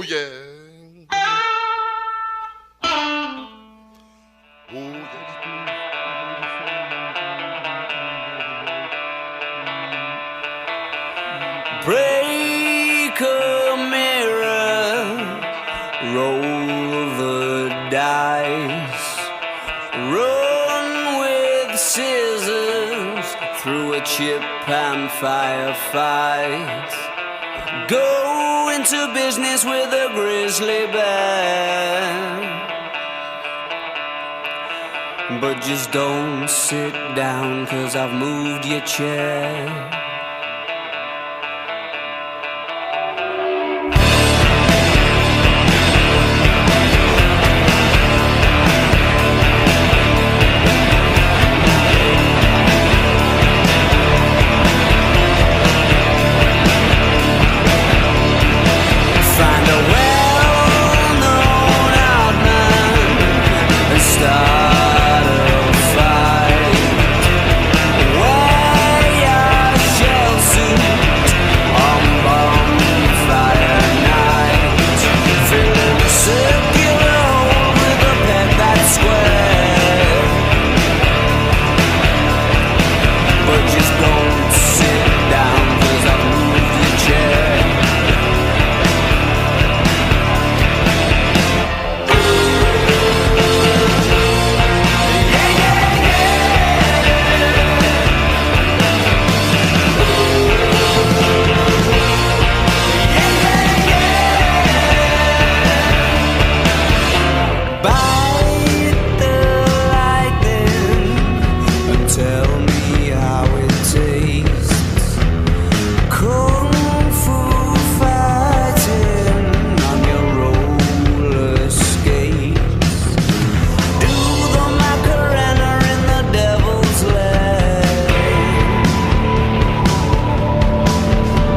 yeah. Oh yeah. Break a mirror, roll the dice, run with scissors through a chip and firefight. Go into business with a grizzly bear, but just don't sit down, 'cause I've moved your chair. Find a well-known outman and start a fight. Wear your shell suit on bonfire night. Fill in a circular hole with a peg that's square, but just don't sit down, 'cause I've moved your chair. Bite the lightning and tell me how it tastes. Kung fu fighting on your roller skates. Do the Macarena in the devil's leg,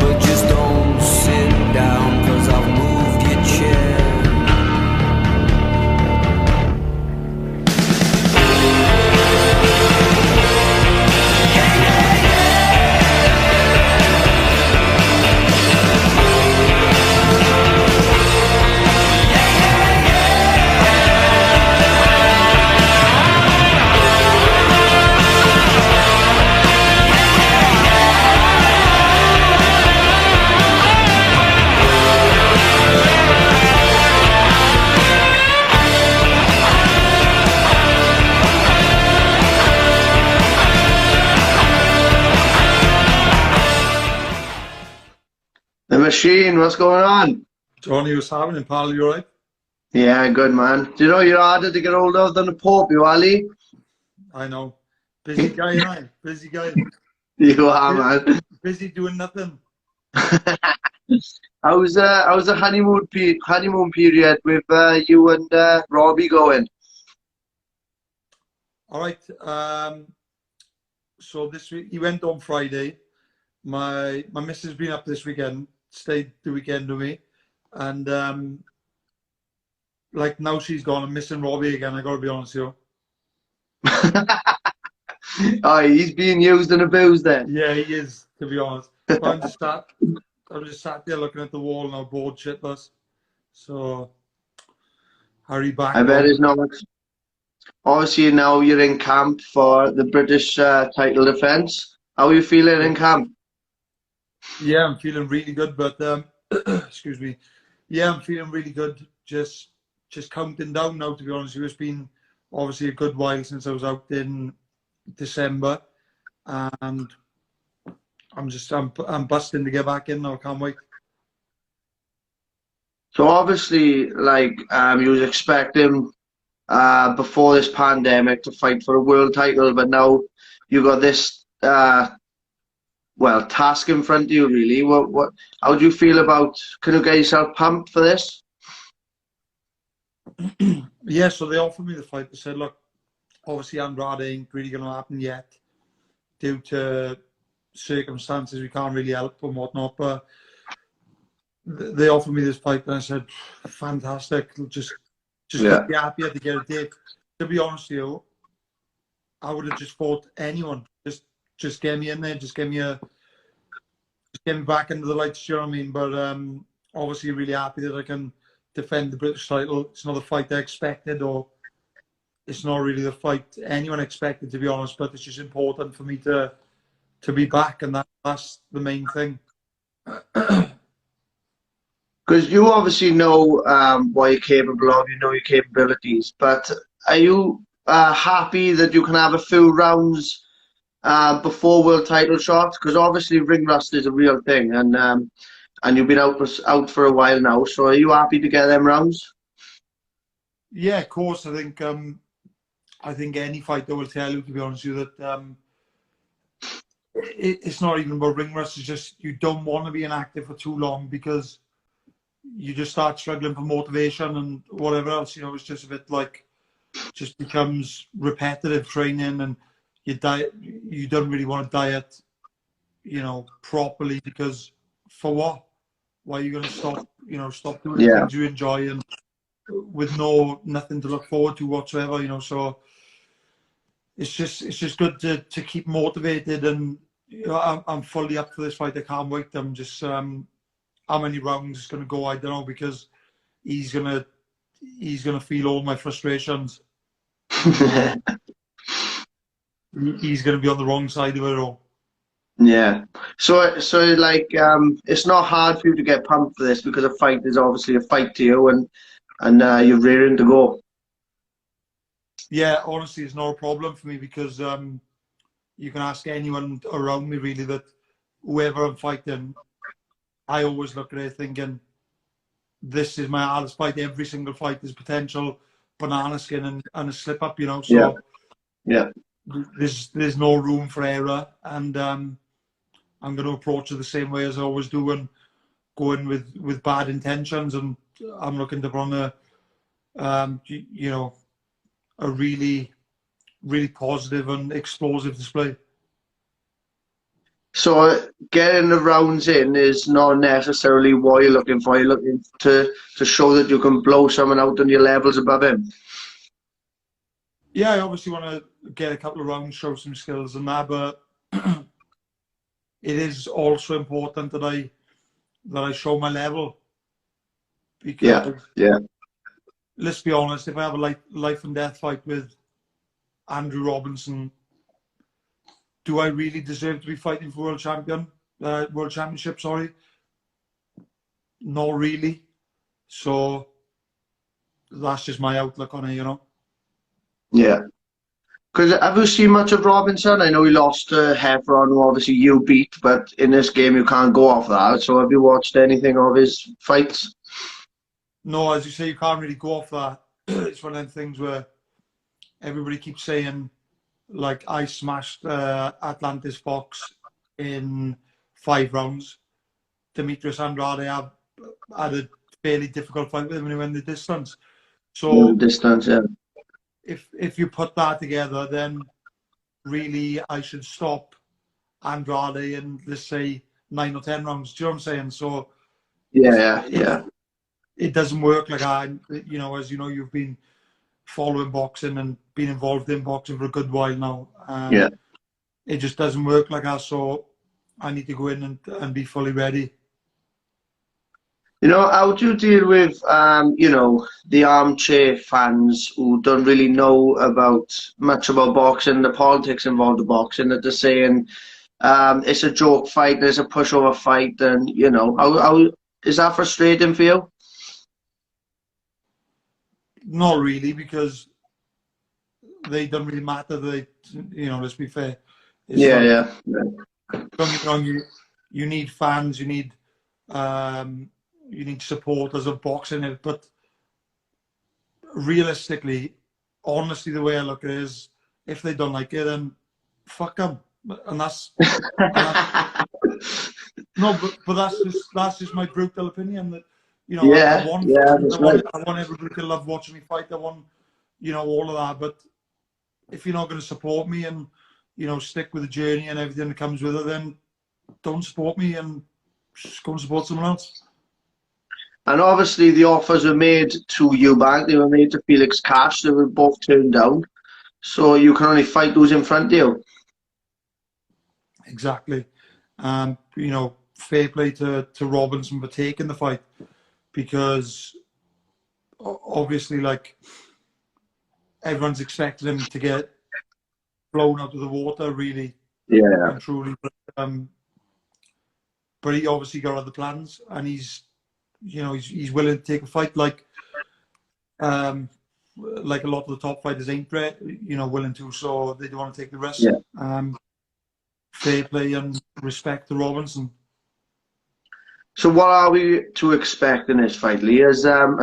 but just don't sit down, 'cause I've moved your chair. The Machine, what's going on? Johnny, what's happening, pal? You alright? Yeah, good man. Do you know you're harder to get hold of than the Pope, you Ali? I know. Busy guy, aye. Busy guy. You are, man. Busy doing nothing. How's the honeymoon period with you and Robbie going? Alright. So this week, he went on Friday. My missus been up this weekend, stayed the weekend with me. And like now she's gone, I'm missing Robbie again, I gotta be honest with you. Oh, he's being used and abused then. Yeah, he is, to be honest. But I'm just sat there looking at the wall now, bored shitless. So hurry back. I bet it's not much. Obviously now you're in camp for the British title defence. How are you feeling in camp? Yeah, I'm feeling really good, but excuse me. Yeah, I'm feeling really good. Just counting down now, to be honest with you. It's been obviously a good while since I was out in December, and I'm busting to get back in now. I can't wait. So obviously, like you was expecting before this pandemic to fight for a world title, but now you got this task in front of you. Really, how do you feel about? Can you get yourself pumped for this? Yeah, so they offered me the fight. They said, look, obviously Andrade ain't really going to happen yet due to circumstances we can't really help and whatnot, but they offered me this fight and I said, fantastic, just be happier to get a date. To be honest with you, I would have just fought anyone. Just get me in there, just get me back into the lights, you know what I mean? But obviously really happy that I can defend the British title. It's not the fight I expected, or it's not really the fight anyone expected, to be honest, but it's just important for me to be back, and that's the main thing. Because you obviously know what you're capable of, you know your capabilities, but are you happy that you can have a few rounds before world title shots? Because obviously ring rust is a real thing, and you've been out for a while now, so are you happy to get them rounds? Yeah, of course. I think any fighter will tell you, to be honest with you, that it's not even about ring rust. It's just you don't want to be inactive for too long, because you just start struggling for motivation and whatever else. You know, it's just a bit like, just becomes repetitive training, and you don't really want to diet, you know, properly, because for what? Why are you going to stop? You know, stop doing the things you enjoy, and with nothing to look forward to whatsoever. You know, so it's just good to keep motivated, and you know, I'm fully up for this fight. I can't wait. I'm just how many rounds it's going to go, I don't know, because he's gonna feel all my frustrations. He's going to be on the wrong side of it all. Yeah. So like, it's not hard for you to get pumped for this, because a fight is obviously a fight to you, and you're rearing to go. Yeah, honestly, it's not a problem for me, because you can ask anyone around me, really, that whoever I'm fighting, I always look at it thinking, this is my hardest fight. Every single fight is potential banana skin and a slip up, you know. So yeah. There's no room for error, and I'm going to approach it the same way as I always do, and go in with bad intentions, and I'm looking to run you know, a really, really positive and explosive display. So getting the rounds in is not necessarily what you're looking for. You're looking to show that you can blow someone out on your levels above him. Yeah, I obviously want to get a couple of rounds, show some skills and that, but it is also important that I show my level. Because let's be honest, if I have a life and death fight with Andrew Robinson, do I really deserve to be fighting for world championship? Sorry, not really. So that's just my outlook on it, you know. Yeah. Because have you seen much of Robinson? I know he lost to Heffron, who obviously you beat, but in this game you can't go off that. So have you watched anything of his fights? No, as you say, you can't really go off that. It's one of them things where everybody keeps saying, like, I smashed Atlantis Fox in 5 rounds. Demetrius Andrade had a fairly difficult fight with him when he went the distance. So distance, yeah. If you put that together, then really I should stop Andrade in, let's say, 9 or 10 rounds. Do you know what I'm saying? So yeah. It doesn't work like that. You know, as you know, you've been following boxing and been involved in boxing for a good while now. It just doesn't work like that. So I need to go in and be fully ready. You know, how do you deal with, you know, the armchair fans who don't really know much about boxing, the politics involved in boxing, that they're saying it's a joke fight, there's a pushover fight, and, you know, how is that frustrating for you? Not really, because they don't really matter. You know, let's be fair. Yeah. Don't get me wrong, you need fans, you need supporters of boxing, but realistically, honestly, the way I look at it is, if they don't like it, then fuck them, and that's no, but that's just my brutal opinion. That, you know, I want everybody to love watching me fight. I want, you know, all of that. But if you're not going to support me and, you know, stick with the journey and everything that comes with it, then don't support me and just go and support someone else. And obviously the offers were made to Eubank, they were made to Felix Cash, they were both turned down. So you can only fight those in front of you. Exactly. You know, fair play to Robinson for taking the fight. because obviously, like, everyone's expecting him to get blown out of the water, really Yeah. and truly. But he obviously got other plans, and he's willing to take a fight like a lot of the top fighters ain't willing to, so they don't want to take the risk. Yeah. Fair play and respect to Robinson. So what are we to expect in this fight, Lee? Has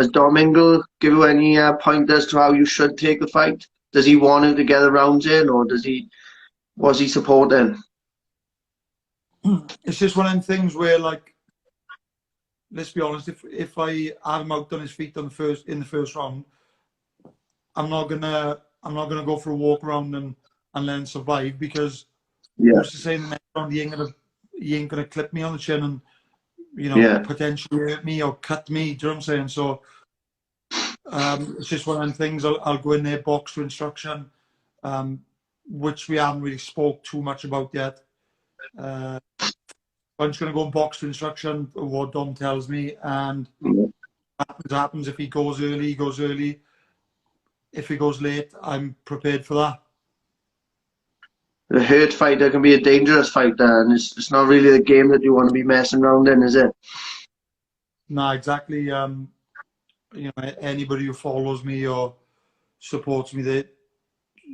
Domingo give you any pointers to how you should take the fight? Does he want to get the rounds in, or was he supporting? It's just one of them things where, like, let's be honest, if I had him out on his feet in the first round, I'm not gonna go for a walk around and let him survive, because who's to say in the next round he ain't gonna clip me on the chin and potentially hurt me or cut me. Do you know what I'm saying? So it's just one of them things. I'll go in there, box to instruction, which we haven't really spoke too much about yet. I'm just going to go and box to instruction, what Dom tells me, and what happens. If he goes early, he goes early. If he goes late, I'm prepared for that. The hurt fighter can be a dangerous fighter, and it's not really the game that you want to be messing around in, is it? No, exactly. Anybody who follows me or supports me,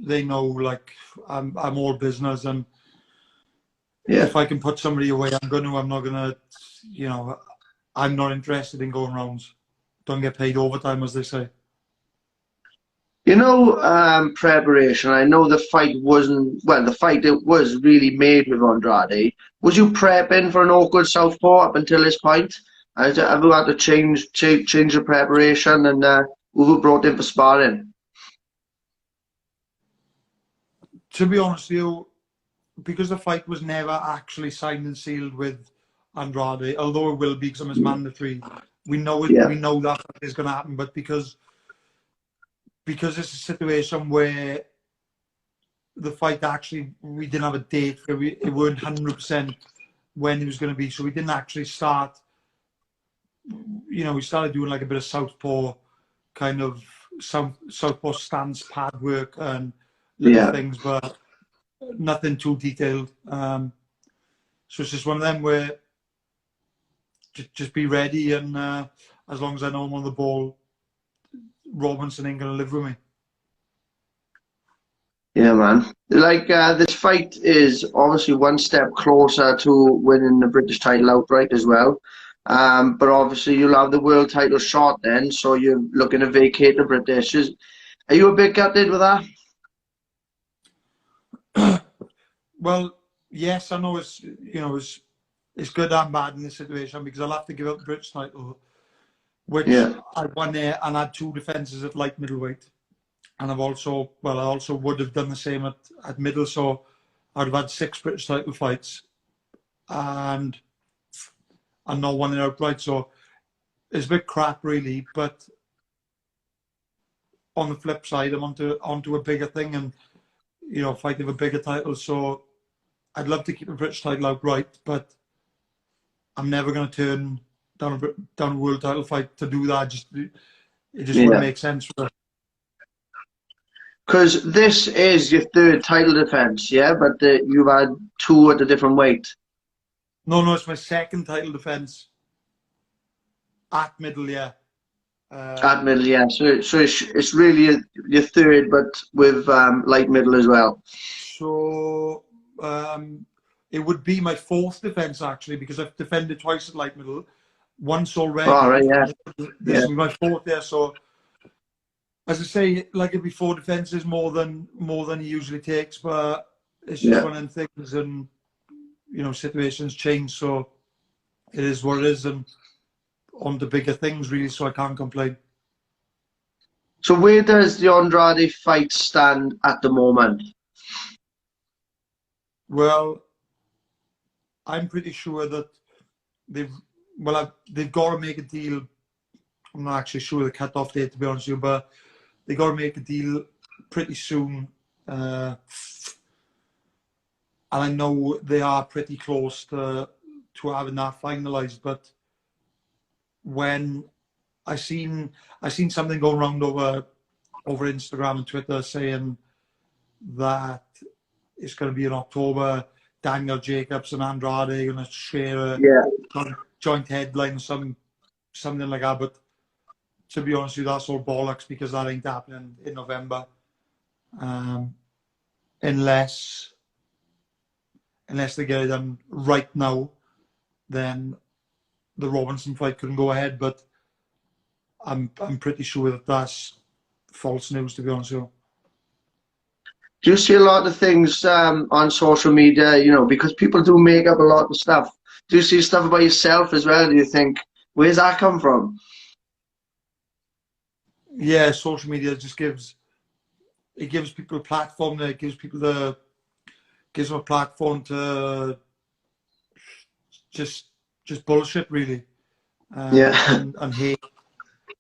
they know, like, I'm all business, and if I can put somebody away, I'm not gonna, I'm not interested in going rounds. Don't get paid overtime, as they say. Preparation. I know the fight it was really made with Andrade. Was you prepping for an awkward southpaw up until this point? Have you had to change the preparation, and who were brought in for sparring? To be honest with you, because the fight was never actually signed and sealed with Andrade, although it will be because it's mandatory, we know it. We know that is going to happen, but because it's a situation where the fight actually, we didn't have a date, it weren't 100% when it was going to be, so we didn't actually start. We started doing like a bit of southpaw kind of southpaw stance pad work and little things, but nothing too detailed. So it's just one of them where just be ready, and as long as I know I'm on the ball, Robinson ain't going to live with me. Yeah, man. Like, this fight is obviously one step closer to winning the British title outright as well. But obviously you'll have the world title shot then, so you're looking to vacate the British. Are you a bit gutted with that? Well, yes, I know it's good and bad in this situation, because I'll have to give up the British title, which I won there, and had 2 defences at light middleweight. And I also would have done the same at middle, so I'd have had 6 British title fights and not won it outright. So it's a bit crap, really. But on the flip side, I'm onto a bigger thing, and fighting for a bigger title. So I'd love to keep a British title outright, but I'm never going to turn down a world title fight to do that. It just wouldn't make sense for us. Because this is your 3rd title defence, yeah? But you've had 2 at a different weight. No, it's my 2nd title defence. At middle, yeah. At middle, yeah. So it's really your 3rd, but with light middle as well. So it would be my 4th defence, actually, because I've defended twice at light middle. Once already. Oh, right, yeah. This is my 4th there, so... As I say, like, it'd be 4 defences more than he usually takes, but it's just one of them things, and situations change, so it is what it is, and on to bigger things, really. So I can't complain. So where does the Andrade fight stand at the moment? Well, I'm pretty sure that they've got to make a deal. I'm not actually sure the cut-off date, to be honest with you, but they got to make a deal pretty soon. And I know they are pretty close to having that finalised. But when I seen something going around over Instagram and Twitter saying that it's going to be in October. Daniel Jacobs and Andrade are going to share a joint headline or something like that. But to be honest with you, that's all bollocks because that ain't happening in November. Unless they get it done right now, then the Robinson fight couldn't go ahead. But I'm pretty sure that that's false news, to be honest with you. Do you see a lot of things on social media, you know, because people do make up a lot of stuff? Do you see stuff about yourself as well? Do you think, where's that come from? Yeah, social media just gives people a platform. It gives them a platform to just bullshit, really. And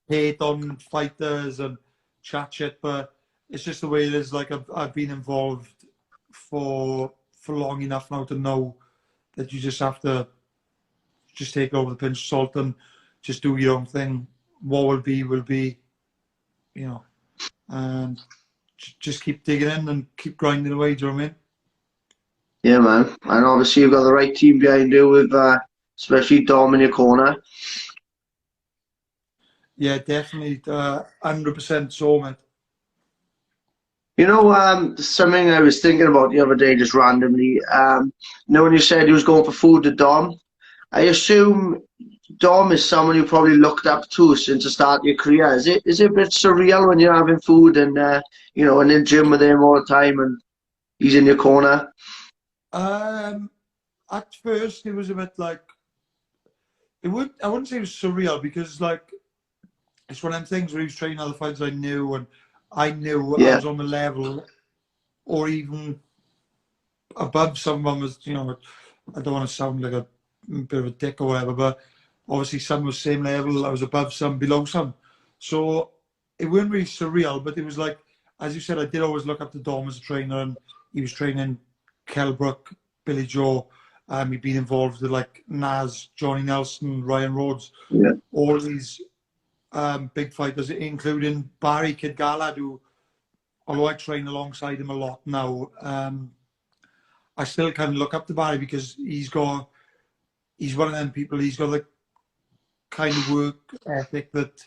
hate on fighters and chat shit, but it's just the way it is. Like I've been involved for long enough now to know that you just have to just take it over the pinch of salt and just do your own thing. What will be, you know, and just keep digging in and keep grinding away. Do you know what I mean? Yeah, man. And obviously you've got the right team behind you with especially Dom in your corner. Yeah, definitely, 100% so, mate. You know, something I was thinking about the other day, just randomly. You know, when you said he was going for food to Dom, I assume Dom is someone you probably looked up to since the start of your career. Is it a bit surreal when you're having food and you know, and in the gym with him all the time and he's in your corner? At first, it was a bit like I wouldn't say it was surreal because like it's one of them things where he was training other fighters I knew, and I knew I was on the level or even above someone. Was, you know, I don't want to sound like a bit of a dick or whatever, but obviously some was same level. I was above some, below some. So it wasn't really surreal, but it was like, as you said, I did always look up to Dom as a trainer, and he was training Kell Brook, Billy Joe. He'd been involved with like Naz, Johnny Nelson, Ryan Rhodes, all these big fighters, including Barry Kid Galad, who, although I train alongside him a lot now, I still kind of look up to Barry because he's one of them people. He's got the kind of work ethic that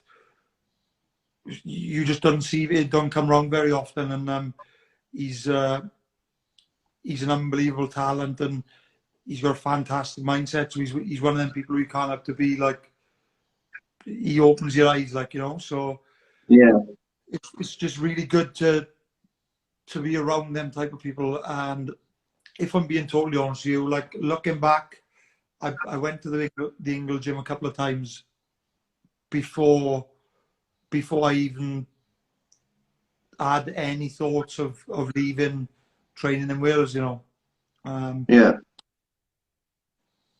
you just don't see. It don't come wrong very often, and he's an unbelievable talent, and he's got a fantastic mindset. So he's one of them people who you can't have to be like. He opens your eyes, like, you know. So yeah, it's just really good to be around them type of people. And if I'm being totally honest with you, like looking back, I went to the Ingle gym a couple of times before I even had any thoughts of leaving training in Wales, you know.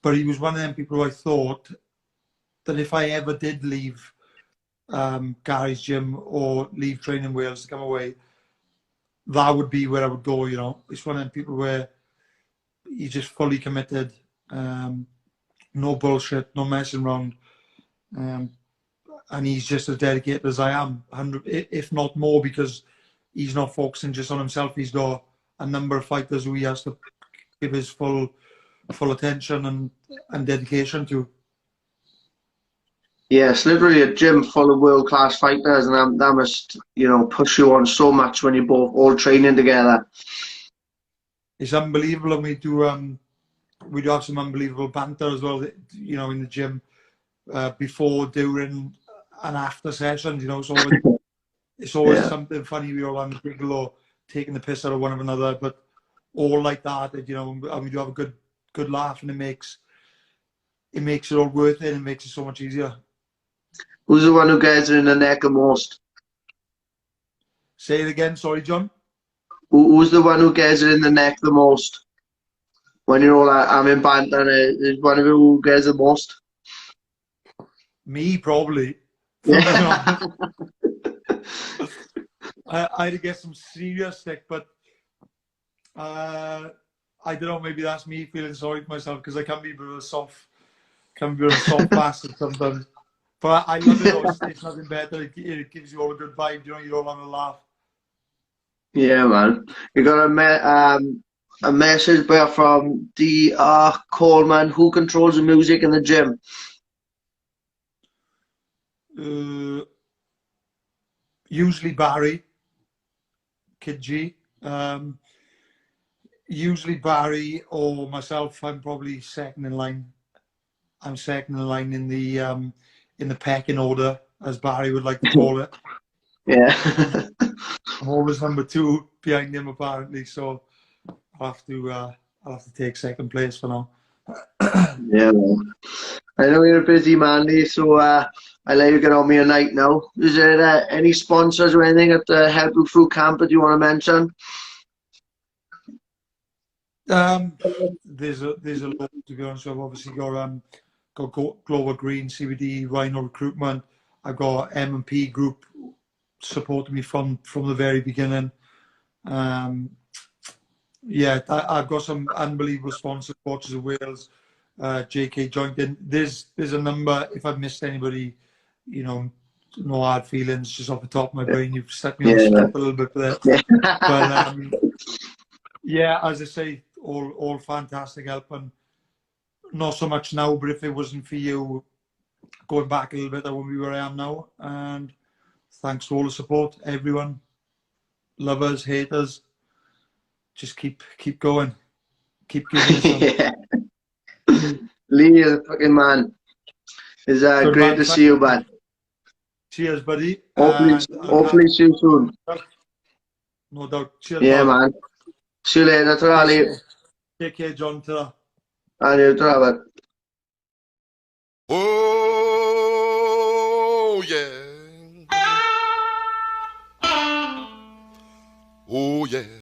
But he was one of them people who I thought that if I ever did leave Gary's gym or leave training in Wales to come away, that would be where I would go, you know. It's one of them people where he's just fully committed, no bullshit, no messing around, and he's just as dedicated as I am, 100, if not more, because he's not focusing just on himself. He's got a number of fighters who he has to give his full attention and dedication to. Yeah, it's literally a gym full of world-class fighters, and that must, you know, push you on so much when you're both all training together. It's unbelievable, and we do have some unbelievable banter as well, you know, in the gym, before, during, and after sessions. You know, so it's always something funny. We all have a giggle or taking the piss out of one another, but all like that, you know, and we do have a good laugh, and it makes it all worth it, and it makes it so much easier. Who's the one who gets it in the neck the most? Say it again, sorry, John. Who's the one who gets it in the neck the most? When you're all like, I'm in banter, is one of you who gets the most? Me, probably. Yeah. I had to get some serious stick, but I don't know, maybe that's me feeling sorry for myself because I can be a bit of a soft bastard sometimes. But I love it though. It's nothing better. It gives you all a good vibe. You know, you all want to laugh. Yeah, man. You got a message there from D.R. Coleman. Who controls the music in the gym? Usually Barry, Kid G. Usually Barry or myself. I'm probably second in line. I'm second in line in the pecking order, as Barry would like to call it. Yeah. I'm always number 2 behind him apparently, so I'll have to take second place for now. Yeah, man. I know you're a busy man, Lee, so I'll let you get on with your night now. Is there any sponsors or anything at the Help You Through camp that you want to mention? There's a lot, to be honest. I've obviously got Global Green, CBD, Rhino Recruitment. I've got M&P Group supporting me from the very beginning. Yeah, I've got some unbelievable sponsors, Watches of Wales, JK Jointon. There's a number. If I've missed anybody, you know, no hard feelings, just off the top of my brain. You've stuck me on the spot a little bit for that. But yeah, as I say, all fantastic help, and not so much now. But if it wasn't for you, going back a little bit, I wouldn't be where I am now. And thanks for all the support, everyone, lovers, haters. Just keep going, keep giving us some. Yeah. Lee is a fucking man. It's Good great man, to see you, man. Cheers, buddy. Hopefully see you soon. No doubt. Cheers, Yeah, man. man. See you later. Ta-ra, Lee. Take care, John. Ta-ra. And you, ta-ra, man. Oh, yeah. Oh, yeah.